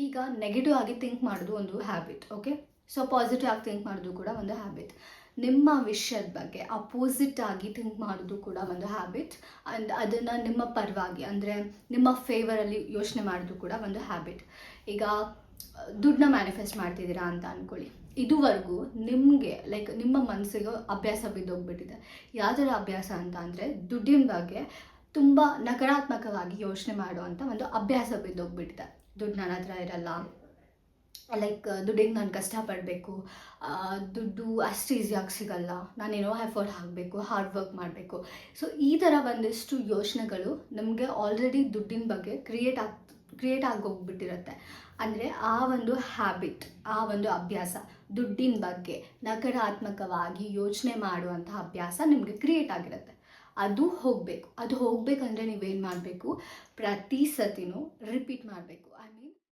ಈಗ ನೆಗೆಟಿವ್ ಆಗಿ ಥಿಂಕ್ ಮಾಡೋದು ಒಂದು ಹ್ಯಾಬಿಟ್. ಓಕೆ, ಸೊ ಪಾಸಿಟಿವ್ ಆಗಿ ಥಿಂಕ್ ಮಾಡೋದು ಕೂಡ ಒಂದು ಹ್ಯಾಬಿಟ್. ನಿಮ್ಮ ವಿಷಯದ ಬಗ್ಗೆ ಅಪೋಸಿಟ್ ಆಗಿ ಥಿಂಕ್ ಮಾಡೋದು ಕೂಡ ಒಂದು ಹ್ಯಾಬಿಟ್. ಆ್ಯಂಡ್ ಅದನ್ನು ನಿಮ್ಮ ಪರವಾಗಿ ಅಂದರೆ ನಿಮ್ಮ ಫೇವರಲ್ಲಿ ಯೋಚನೆ ಮಾಡೋದು ಕೂಡ ಒಂದು ಹ್ಯಾಬಿಟ್. ಈಗ ದುಡ್ಡನ್ನ ಮ್ಯಾನಿಫೆಸ್ಟ್ ಮಾಡ್ತಿದ್ದೀರಾ ಅಂತ ಅಂದ್ಕೊಳ್ಳಿ. ಇದುವರೆಗೂ ನಿಮಗೆ ಲೈಕ್ ನಿಮ್ಮ ಮನಸ್ಸಿಗೆ ಅಭ್ಯಾಸ ಬಿದ್ದೋಗ್ಬಿಟ್ಟಿದೆ. ಯಾವ ಥರ ಅಭ್ಯಾಸ ಅಂತ ಅಂದರೆ ದುಡ್ಡಿನ ಬಗ್ಗೆ ತುಂಬ ನಕಾರಾತ್ಮಕವಾಗಿ ಯೋಚನೆ ಮಾಡುವಂಥ ಒಂದು ಅಭ್ಯಾಸ ಬಿದ್ದೋಗ್ಬಿಟ್ಟಿದೆ. ದುಡ್ಡು ನನ್ನ ಹತ್ರ ಇರಲ್ಲ, ಲೈಕ್ ದುಡ್ಡಿಗೆ ನಾನು ಕಷ್ಟಪಡಬೇಕು, ದುಡ್ಡು ಅಷ್ಟು ಈಸಿಯಾಗಿ ಸಿಗಲ್ಲ, ನಾನೇನೋ ಎಫರ್ಟ್ ಹಾಕಬೇಕು, ಹಾರ್ಡ್ ವರ್ಕ್ ಮಾಡಬೇಕು. ಸೊ ಈ ಥರ ಒಂದಿಷ್ಟು ಯೋಚನೆಗಳು ನಮಗೆ ಆಲ್ರೆಡಿ ದುಡ್ಡಿನ ಬಗ್ಗೆ ಕ್ರಿಯೇಟ್ ಆಗೋಗ್ಬಿಟ್ಟಿರುತ್ತೆ. ಅಂದರೆ ಆ ಒಂದು ಹ್ಯಾಬಿಟ್, ಆ ಒಂದು ಅಭ್ಯಾಸ, ದುಡ್ಡಿನ ಬಗ್ಗೆ ನಕಾರಾತ್ಮಕವಾಗಿ ಯೋಚನೆ ಮಾಡುವಂಥ ಅಭ್ಯಾಸ ನಿಮಗೆ ಕ್ರಿಯೇಟ್ ಆಗಿರುತ್ತೆ. ಅದು ಹೋಗಬೇಕು. ಅದು ಹೋಗಬೇಕಂದ್ರೆ ನೀವೇನು ಮಾಡಬೇಕು, ಪ್ರತಿ ಸತಿನೂ ರಿಪೀಟ್ ಮಾಡಬೇಕು.